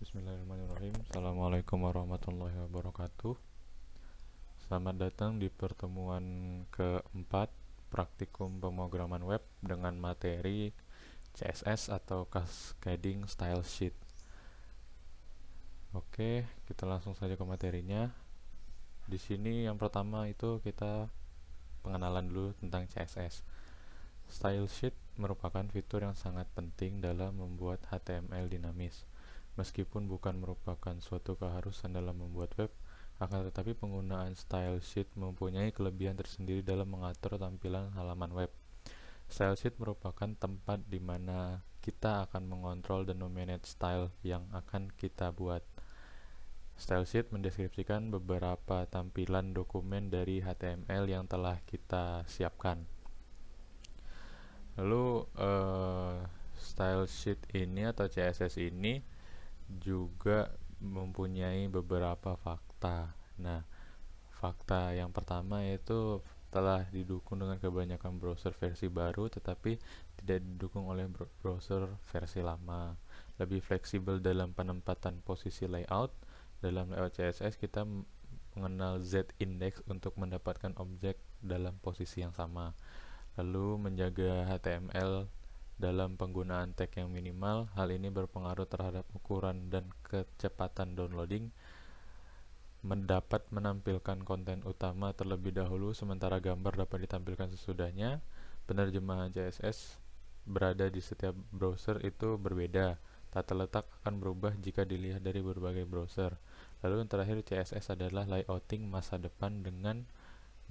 Bismillahirrahmanirrahim. Assalamualaikum warahmatullahi wabarakatuh. Selamat datang di pertemuan keempat praktikum pemrograman web dengan materi CSS atau Cascading Style Sheet. Oke, kita langsung saja ke materinya. Di sini yang pertama itu kita pengenalan dulu tentang CSS. Style Sheet merupakan fitur yang sangat penting dalam membuat HTML dinamis. Meskipun bukan merupakan suatu keharusan dalam membuat web, akan tetapi penggunaan style sheet mempunyai kelebihan tersendiri dalam mengatur tampilan halaman web. Style sheet merupakan tempat di mana kita akan mengontrol dan memanage style yang akan kita buat. Style sheet mendeskripsikan beberapa tampilan dokumen dari HTML yang telah kita siapkan. Lalu style sheet ini atau CSS ini juga mempunyai beberapa fakta. Nah, fakta yang pertama yaitu telah didukung dengan kebanyakan browser versi baru tetapi tidak didukung oleh browser versi lama. Lebih fleksibel dalam penempatan posisi layout. Dalam layout CSS kita mengenal z-index untuk mendapatkan objek dalam posisi yang sama. Lalu menjaga HTML dalam penggunaan tag yang minimal. Hal ini berpengaruh terhadap ukuran dan kecepatan downloading. Mendapat menampilkan konten utama terlebih dahulu sementara gambar dapat ditampilkan sesudahnya. Penerjemahan CSS berada di setiap browser itu berbeda. Tata letak akan berubah jika dilihat dari berbagai browser. Lalu yang terakhir, CSS adalah layouting masa depan dengan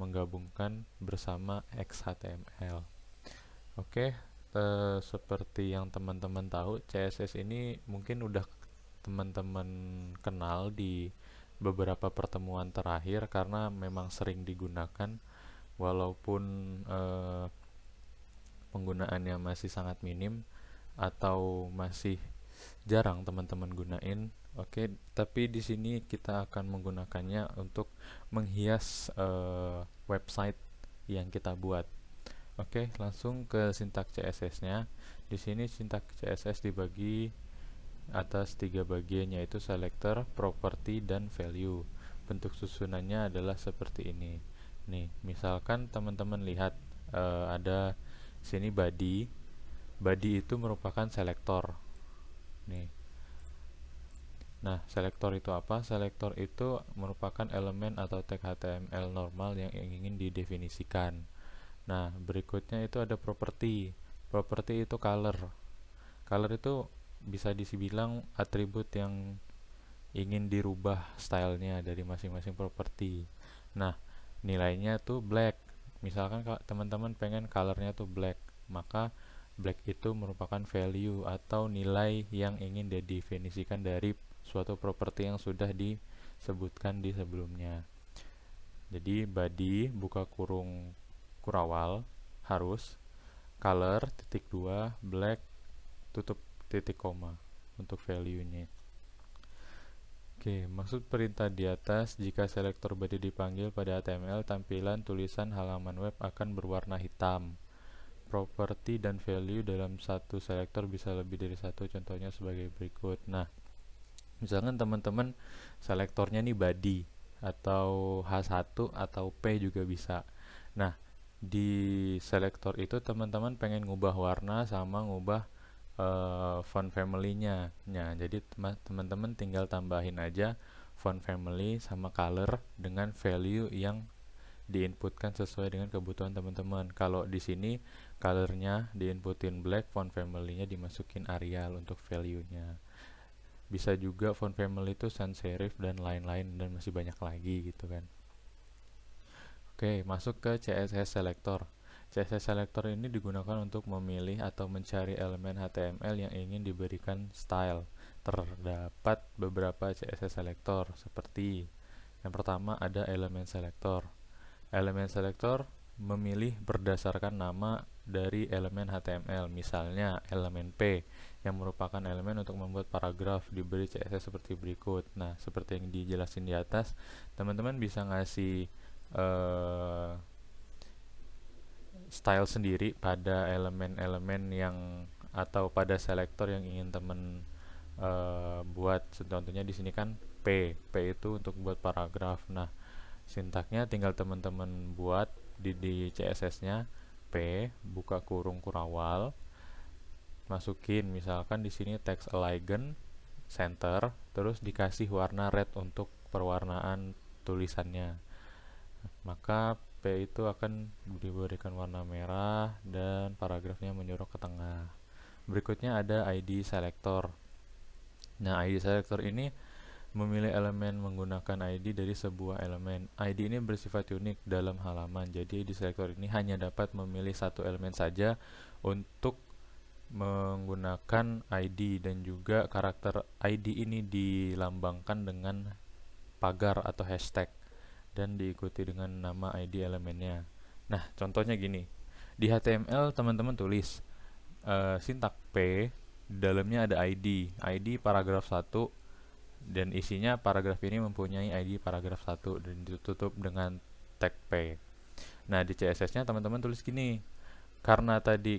menggabungkan bersama XHTML. Oke, seperti yang teman-teman tahu, CSS ini mungkin udah teman-teman kenal di beberapa pertemuan terakhir karena memang sering digunakan walaupun penggunaannya masih sangat minim atau masih jarang teman-teman gunain. Oke, tapi di sini kita akan menggunakannya untuk menghias website yang kita buat. Oke, langsung ke sintaks CSS-nya. Di sini sintaks CSS dibagi atas 3 bagian, yaitu selector, property, dan value. Bentuk susunannya adalah seperti ini. Nih, misalkan teman-teman lihat ada sini body. Body itu merupakan selektor. Nih. Nah, selektor itu apa? Selektor itu merupakan elemen atau tag HTML normal yang ingin didefinisikan. Nah, berikutnya itu ada property. Property itu color. Color itu bisa dibilang atribut yang ingin dirubah stylenya dari masing-masing property. Nah, nilainya tuh black. Misalkan teman-teman pengen colornya tuh black, maka black itu merupakan value atau nilai yang ingin didefinisikan dari suatu properti yang sudah disebutkan di sebelumnya. Jadi body buka kurung kurawal harus color titik 2 black tutup titik koma untuk value-nya. Oke, maksud perintah di atas, jika selektor body dipanggil pada HTML, tampilan tulisan halaman web akan berwarna hitam. Property dan value dalam satu selektor bisa lebih dari satu, contohnya sebagai berikut. Nah, misalkan teman-teman selektornya nih body atau H1 atau P juga bisa. Nah, di selektor itu teman-teman pengen ngubah warna sama ngubah font family-nya. Nah, jadi teman-teman tinggal tambahin aja font family sama color dengan value yang diinputkan sesuai dengan kebutuhan teman-teman. Kalau di sini colornya diinputin black, font family-nya dimasukin Arial untuk value-nya. Bisa juga font family itu sans serif dan lain-lain dan masih banyak lagi gitu kan. Oke, masuk ke CSS selector. CSS selector ini digunakan untuk memilih atau mencari elemen HTML yang ingin diberikan style. Terdapat beberapa CSS selector seperti yang pertama ada elemen selector. Elemen selector memilih berdasarkan nama dari elemen HTML, misalnya elemen P yang merupakan elemen untuk membuat paragraf diberi CSS seperti berikut. Nah, seperti yang dijelasin di atas, teman-teman bisa ngasih style sendiri pada elemen-elemen yang atau pada selektor yang ingin teman buat contohnya di sini kan P itu untuk buat paragraf. Nah, sintaknya tinggal teman-teman buat di CSS-nya P buka kurung kurawal, masukin misalkan di sini text align center, terus dikasih warna red untuk perwarnaan tulisannya. Maka P itu akan diberikan warna merah dan paragrafnya menyorot ke tengah. Berikutnya ada ID selector. Nah, ID selector ini memilih elemen menggunakan ID dari sebuah elemen. ID ini bersifat unik dalam halaman. Jadi ID selector ini hanya dapat memilih satu elemen saja untuk menggunakan ID, dan juga karakter ID ini dilambangkan dengan pagar atau hashtag dan diikuti dengan nama ID elemennya. Nah, contohnya gini. Di HTML teman-teman tulis sintak P, di dalamnya ada ID. ID paragraf 1 dan isinya paragraf ini mempunyai ID paragraf 1 dan ditutup dengan tag P. Nah, di CSS-nya teman-teman tulis gini. Karena tadi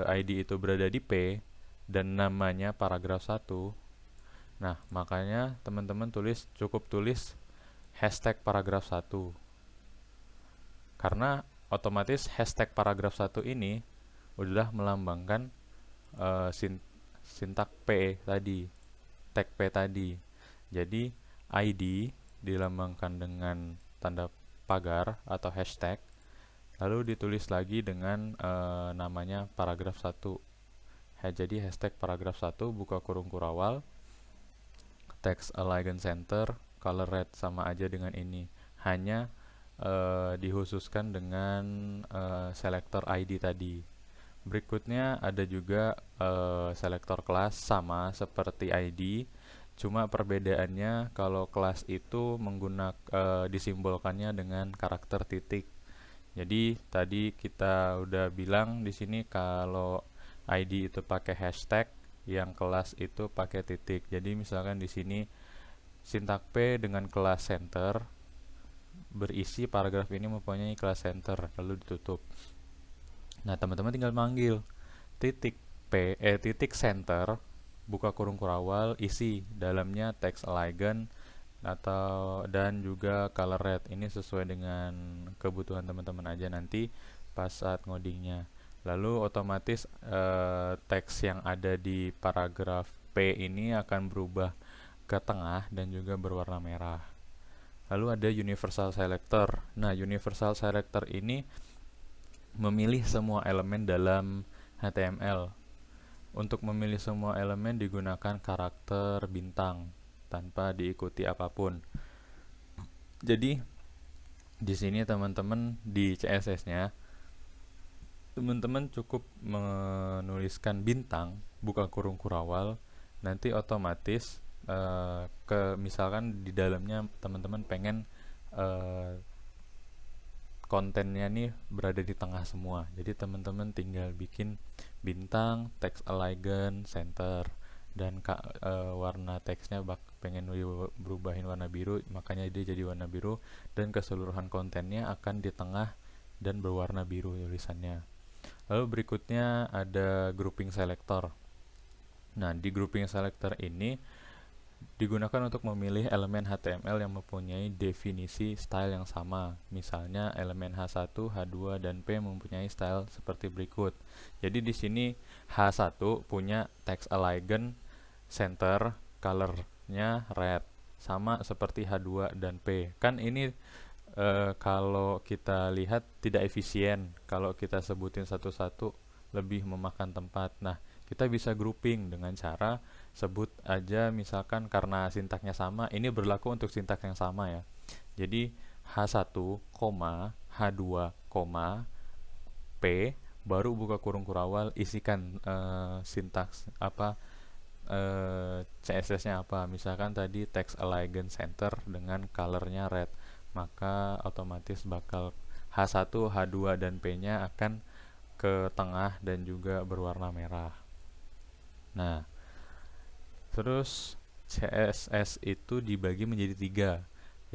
ID itu berada di P dan namanya paragraf 1, nah makanya teman-teman cukup tulis hashtag paragraf 1. Karena otomatis hashtag paragraf 1 ini udah melambangkan sintak P tadi, tag P tadi. Jadi ID dilambangkan dengan tanda pagar atau hashtag, lalu ditulis lagi dengan namanya paragraf 1. Jadi hashtag paragraf 1 buka kurung kurawal, text align center, color red, sama aja dengan ini. Hanya dikhususkan dengan selector ID tadi. Berikutnya ada juga selector kelas, sama seperti ID, cuma perbedaannya kalau kelas itu disimbolkannya dengan karakter titik. Jadi tadi kita udah bilang di sini kalau ID itu pakai hashtag, yang kelas itu pakai titik. Jadi misalkan di sini sintak P dengan kelas center berisi paragraf ini mempunyai kelas center, lalu ditutup. Nah, teman-teman tinggal manggil titik titik center buka kurung kurawal, isi dalamnya text align dan juga color red. Ini sesuai dengan kebutuhan teman-teman aja nanti pas saat ngodingnya. Lalu otomatis teks yang ada di paragraf P ini akan berubah ke tengah dan juga berwarna merah. Lalu ada universal selector. Nah, universal selector ini memilih semua elemen dalam HTML. Untuk memilih semua elemen digunakan karakter bintang tanpa diikuti apapun. Jadi di sini teman-teman di CSS-nya teman-teman cukup menuliskan bintang buka kurung kurawal, nanti otomatis misalkan di dalamnya teman-teman pengen kontennya nih berada di tengah semua. Jadi teman-teman tinggal bikin bintang, text align center, dan warna teksnya pengen berubahin warna biru, makanya dia jadi warna biru, dan keseluruhan kontennya akan di tengah dan berwarna biru tulisannya. Lalu berikutnya ada grouping selector. Nah, di grouping selector ini digunakan untuk memilih elemen HTML yang mempunyai definisi style yang sama. Misalnya elemen H1, H2, dan P mempunyai style seperti berikut. Jadi di sini H1 punya text align center, colornya red, sama seperti H2 dan P. Kan ini kalau kita lihat tidak efisien. Kalau kita sebutin satu-satu lebih memakan tempat. Nah, kita bisa grouping dengan cara sebut aja, misalkan karena sintaknya sama, ini berlaku untuk sintak yang sama ya. Jadi H1, H2, P, baru buka kurung kurawal, isikan sintaks apa, CSS-nya apa. Misalkan tadi text align center dengan colornya red, maka otomatis bakal H1, H2, dan P-nya akan ke tengah dan juga berwarna merah. Nah, terus CSS itu dibagi menjadi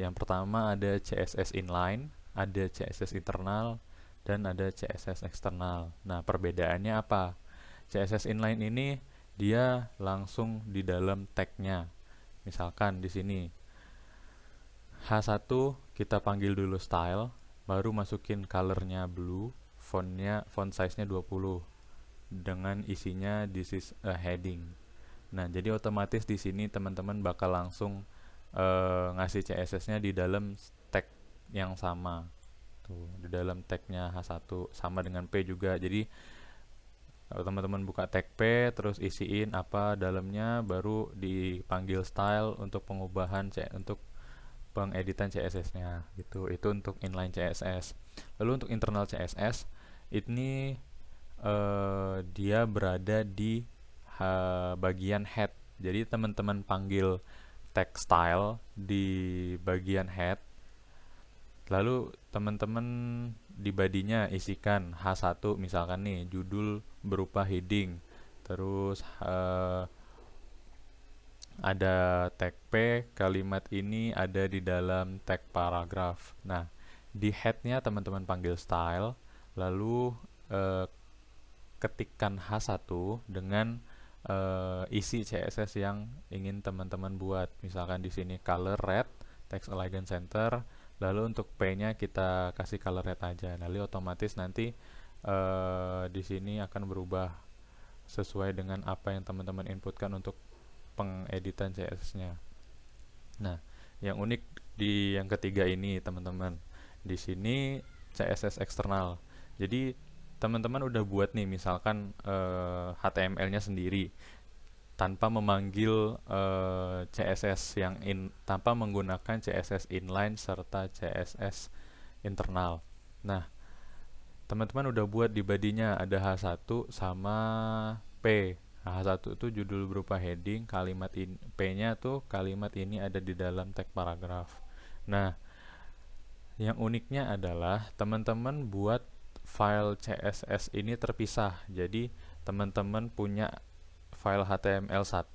3. Yang pertama ada CSS inline, ada CSS internal, dan ada CSS eksternal. Nah, perbedaannya apa? CSS inline ini dia langsung di dalam tagnya. Misalkan di sini H1 kita panggil dulu style, baru masukin colornya blue, font size-nya 20 dengan isinya this is a heading. Nah, jadi otomatis di sini teman-teman bakal langsung ngasih CSS-nya di dalam tag yang sama. Tuh, di dalam tagnya H1 sama dengan P juga. Jadi kalau teman-teman buka tag P terus isiin apa dalamnya, baru dipanggil style untuk untuk pengeditan CSS-nya gitu. Itu untuk inline CSS. Lalu untuk internal CSS ini dia berada di bagian head. Jadi teman-teman panggil tag style di bagian head, lalu teman-teman di badinya isikan H1 misalkan nih, judul berupa heading, terus ada tag P, kalimat ini ada di dalam tag paragraf. Nah, di headnya teman-teman panggil style, lalu ketikkan H1 dengan isi CSS yang ingin teman-teman buat. Misalkan di sini color red, text align center, lalu untuk P-nya kita kasih color red aja. Lalu otomatis nanti di sini akan berubah sesuai dengan apa yang teman-teman inputkan untuk pengeditan CSS-nya. Nah, yang unik di yang ketiga ini teman-teman, di sini CSS eksternal. Jadi teman-teman udah buat nih misalkan HTML-nya sendiri tanpa memanggil CSS tanpa menggunakan CSS inline serta CSS internal. Nah, teman-teman udah buat di badinya ada H1 sama P. H1 itu judul berupa heading, P-nya tuh kalimat ini ada di dalam tag paragraf. Nah, yang uniknya adalah teman-teman buat file CSS ini terpisah. Jadi teman-teman punya file HTML1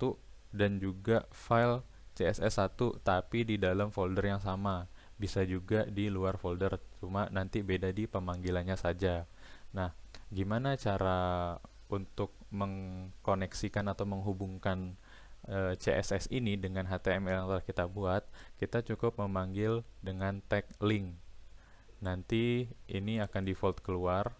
dan juga file CSS1 tapi di dalam folder yang sama. Bisa juga di luar folder, cuma nanti beda di pemanggilannya saja. Nah, gimana cara untuk mengkoneksikan atau menghubungkan CSS ini dengan HTML yang telah kita buat? Kita cukup memanggil dengan tag link. Nanti ini akan default keluar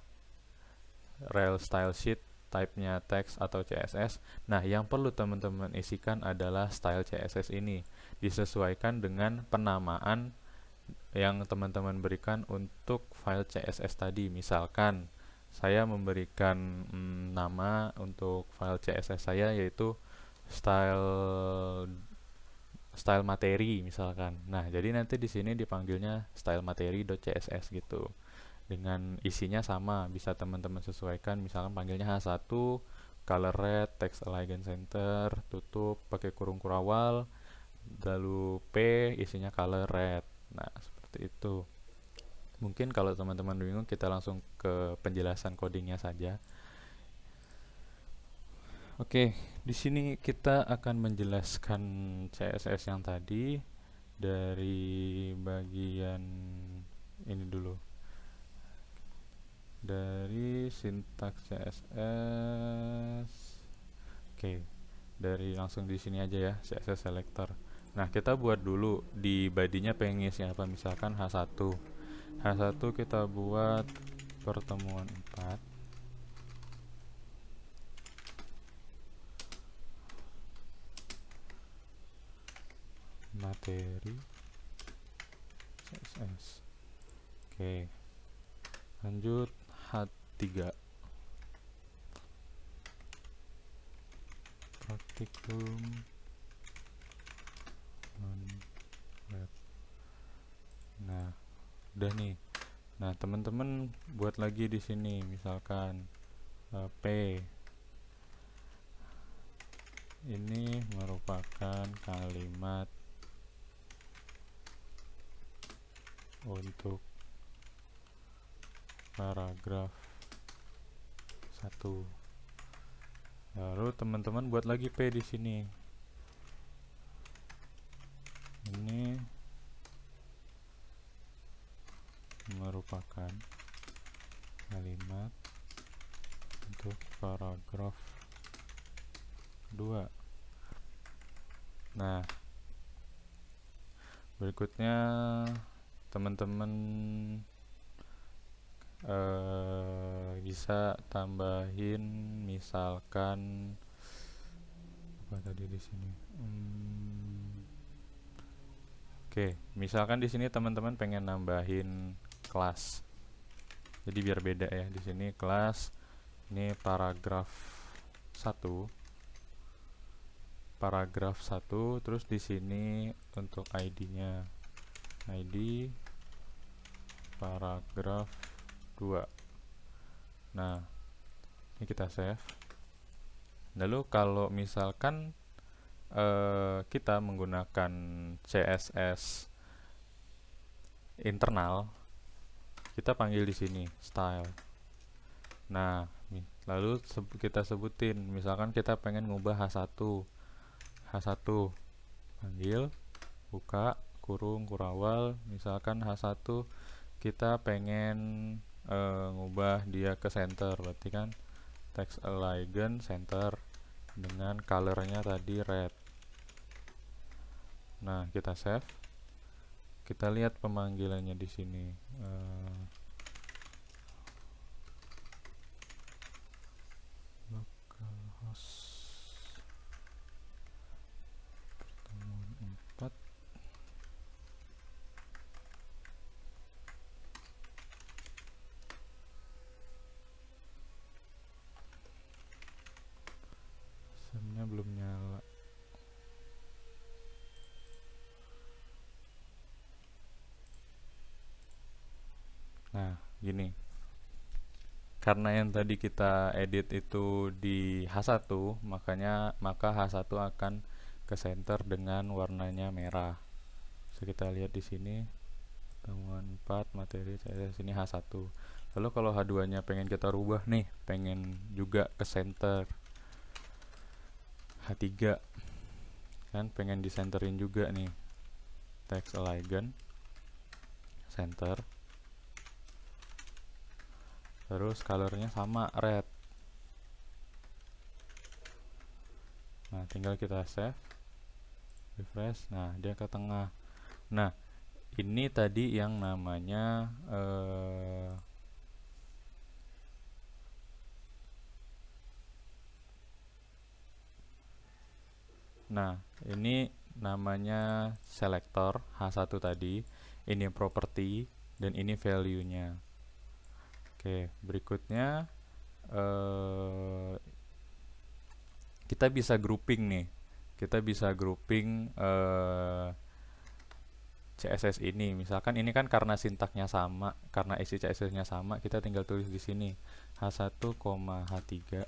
rel style sheet, type-nya text atau CSS. Nah, yang perlu teman-teman isikan adalah style CSS ini. Disesuaikan dengan penamaan yang teman-teman berikan untuk file CSS tadi. Misalkan saya memberikan nama untuk file CSS saya yaitu style materi misalkan. Nah, jadi nanti di sini dipanggilnya style materi.css gitu. Dengan isinya sama, bisa teman-teman sesuaikan. Misalkan panggilnya H1, color red, text align center, tutup pakai kurung kurawal, lalu P isinya color red. Nah, seperti itu. Mungkin kalau teman-teman bingung, kita langsung ke penjelasan codingnya saja. Oke, di sini kita akan menjelaskan CSS yang tadi dari bagian ini dulu. Dari sintaks CSS. Oke, dari langsung di sini aja ya, CSS selector. Nah, kita buat dulu di badinya pengen ngisi apa, misalkan H1. H1 kita buat pertemuan 4. Materi CSS. Oke. Lanjut H3. Praktikum web. Nah, udah nih. Nah, teman-teman buat lagi di sini misalkan P. Ini merupakan kalimat untuk paragraf 1. Lalu teman-teman buat lagi P di sini. Ini merupakan kalimat untuk paragraf 2. Nah, berikutnya teman-teman bisa tambahin misalkan apa tadi di sini. Oke, misalkan di sini teman-teman pengen nambahin kelas. Jadi biar beda ya. Di sini kelas, ini paragraf 1. Paragraf 1, terus di sini untuk ID-nya. ID paragraf 2. Nah, ini kita save. Lalu kalau misalkan kita menggunakan CSS internal, kita panggil di sini style. Nah, lalu kita sebutin, misalkan kita pengen ngubah H1 panggil buka kurung kurawal, misalkan H1 kita pengen ngubah dia ke center, berarti kan text align center dengan colornya tadi red. Nah, kita save. Kita lihat pemanggilannya di sini. Localhost pertemuan 4. Sebenarnya belum nyala. Nah, gini. Karena yang tadi kita edit itu di H1, maka H1 akan ke center dengan warnanya merah. Bisa kita lihat di sini temuan 4 materi saya sini H1. Lalu kalau H2-nya pengen kita rubah nih, pengen juga ke center. H3 kan pengen disenterin juga nih. Text align center. Terus colornya sama red. Nah, tinggal kita save, refresh. Nah, dia ke tengah. Nah, ini tadi yang namanya nah, ini namanya selector H1 tadi. Ini property dan ini value-nya. Oke, berikutnya kita bisa grouping nih. Kita bisa grouping CSS ini. Misalkan ini kan karena sintaknya sama, karena isi CSS-nya sama, kita tinggal tulis di sini H1, H3.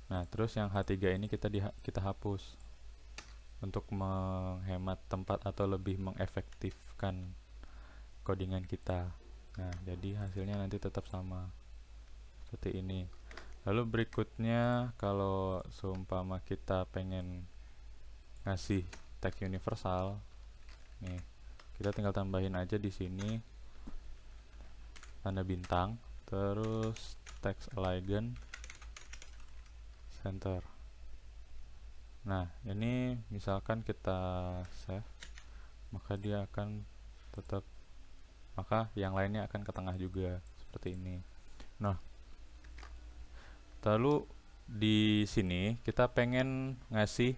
Nah, terus yang H3 ini kita hapus untuk menghemat tempat atau lebih mengefektifkan codingan kita. Nah, jadi hasilnya nanti tetap sama seperti ini. Lalu berikutnya, kalau seumpama kita pengen ngasih tag universal, nih kita tinggal tambahin aja di sini tanda bintang, terus text align center. Nah, ini misalkan kita save, maka dia akan tetap, maka yang lainnya akan ke tengah juga seperti ini. Nah, lalu di sini kita pengen ngasih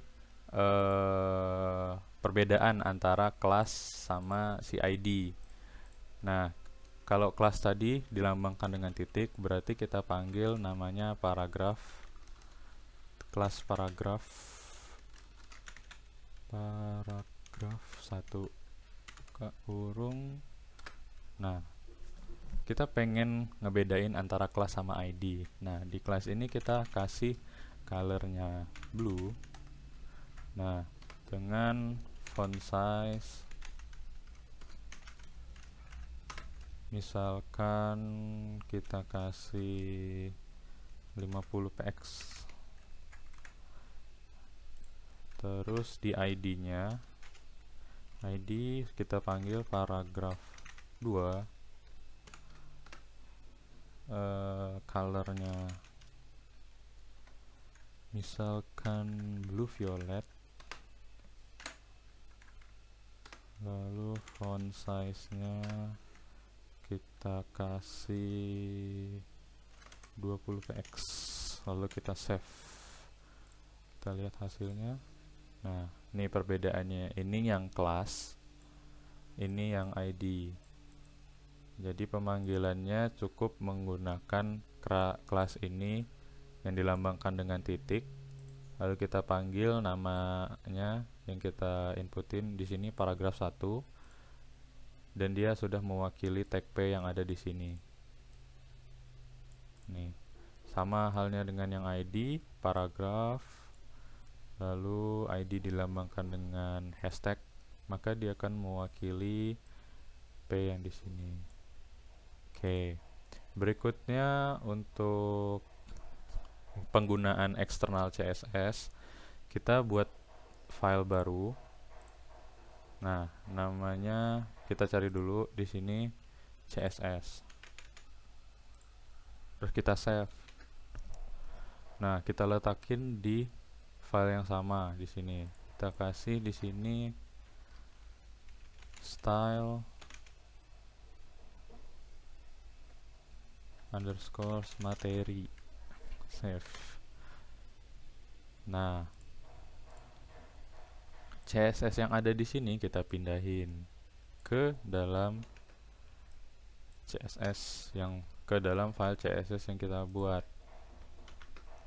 perbedaan antara kelas sama si ID. Nah, kalau kelas tadi dilambangkan dengan titik, berarti kita panggil namanya paragraf, kelas paragraf 1 buka kurung. Nah, kita pengen ngebedain antara kelas sama ID. Nah, di kelas ini kita kasih colornya blue. Nah, dengan font size misalkan kita kasih 50 px. Terus di ID-nya, ID kita panggil paragraf 2. Colornya misalkan blue violet, lalu font size nya kita kasih 20 px, lalu kita save, kita lihat hasilnya. Nah, ini perbedaannya, ini yang kelas, ini yang ID. Jadi pemanggilannya cukup menggunakan kelas ini yang dilambangkan dengan titik, lalu kita panggil namanya yang kita inputin di sini paragraf 1, dan dia sudah mewakili tag P yang ada di sini. Nih, sama halnya dengan yang ID, paragraf, lalu ID dilambangkan dengan hashtag, maka dia akan mewakili P yang di sini. Oke, berikutnya untuk penggunaan eksternal CSS, kita buat file baru. Nah, namanya kita cari dulu di sini CSS. Terus kita save. Nah, kita letakin di file yang sama di sini. Kita kasih di sini style underscore materi, save. Nah, CSS yang ada di sini kita pindahin ke dalam CSS yang ke dalam file CSS yang kita buat,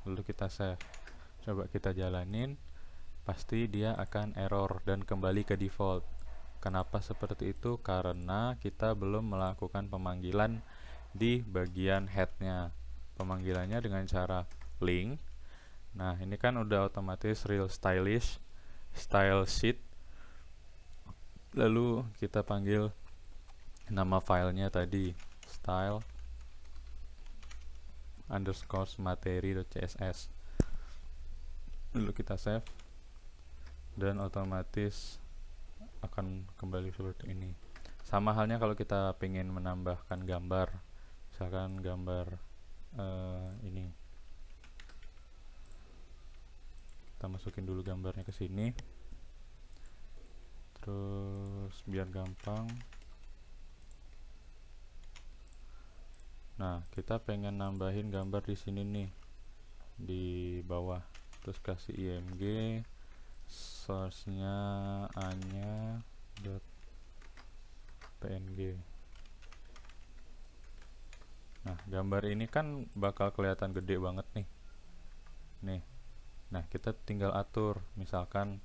lalu kita save. Coba kita jalanin, pasti dia akan error dan kembali ke default. Kenapa seperti itu? Karena kita belum melakukan pemanggilan di bagian headnya. Pemanggilannya dengan cara link. Nah, ini kan udah otomatis real stylish style sheet, lalu kita panggil nama filenya tadi style underscore materi.css, lalu kita save dan otomatis akan kembali seperti ini. Sama halnya kalau kita pengen menambahkan gambar, misalkan gambar ini, kita masukin dulu gambarnya ke sini, terus biar gampang. Nah, kita pengen nambahin gambar di sini nih, di bawah, terus kasih img, source-nya a-nya .png. Nah, gambar ini kan bakal kelihatan gede banget nih. Nah, kita tinggal atur, misalkan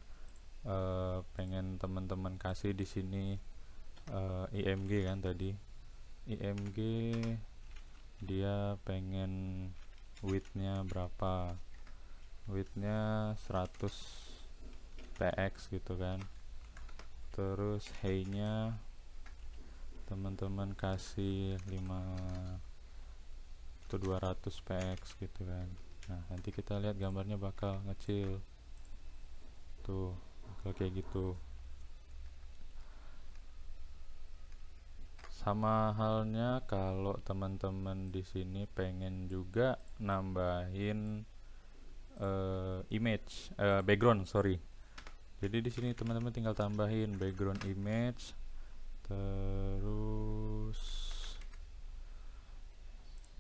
pengen teman-teman kasih di sini img kan tadi. img dia pengen width-nya berapa? Width-nya 100 px gitu kan. Terus height-nya teman-teman kasih 5 atau 200 px gitu kan. Nah, nanti kita lihat gambarnya bakal ngecil tuh, bakal kayak gitu. Sama halnya kalau teman-teman di sini pengen juga nambahin image, background, sorry. Jadi di sini teman-teman tinggal tambahin background image, terus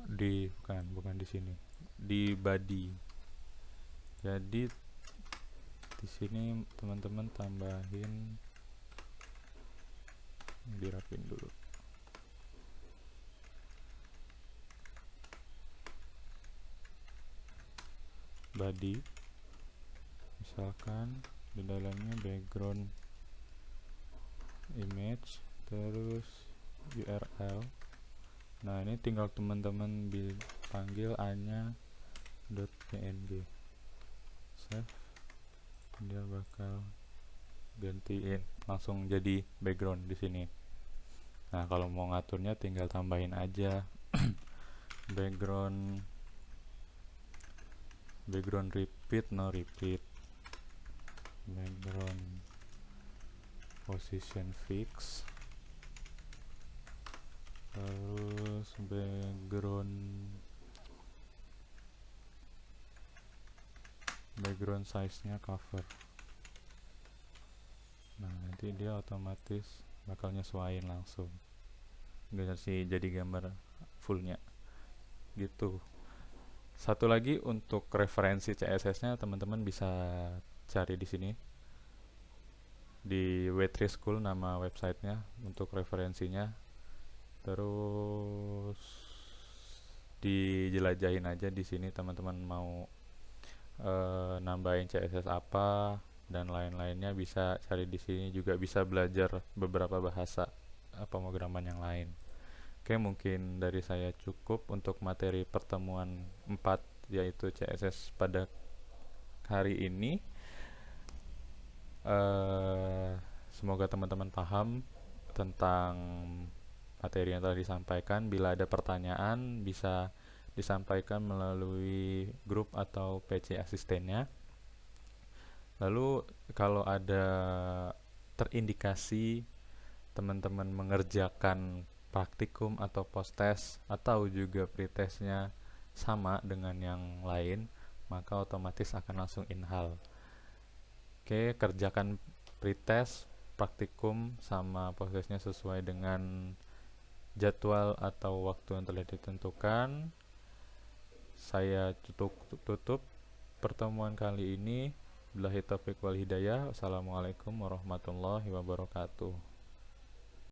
di bukan di sini, di body. Jadi di sini teman-teman tambahin, dirapin dulu. Body, misalkan di dalamnya background image, terus URL. Nah, ini tinggal teman-teman panggil a-nya .png, save, dia bakal gantiin langsung jadi background di sini. Nah, kalau mau ngaturnya tinggal tambahin aja background repeat, no repeat, background position fix, terus background background size nya cover. Nah nanti dia otomatis bakal nyesuaiin langsung, nggak sih jadi gambar fullnya gitu. Satu lagi untuk referensi CSS nya teman-teman bisa cari di sini di W3 School nama websitenya untuk referensinya. Terus dijelajahin aja di sini teman-teman mau nambahin CSS apa dan lain-lainnya bisa cari di sini, juga bisa belajar beberapa bahasa pemrograman yang lain. Oke, mungkin dari saya cukup untuk materi pertemuan 4 yaitu CSS pada hari ini. Semoga teman-teman paham tentang materi yang telah disampaikan. Bila ada pertanyaan bisa disampaikan melalui grup atau PC asistennya. Lalu kalau ada terindikasi teman-teman mengerjakan praktikum atau post test atau juga pretestnya sama dengan yang lain, maka otomatis akan langsung inhal. Oke, kerjakan pretest, praktikum sama post testnya sesuai dengan jadwal atau waktu yang telah ditentukan. Saya tutup pertemuan kali ini. Billahi taufiq wal hidayah. Wassalamualaikum warahmatullahi wabarakatuh.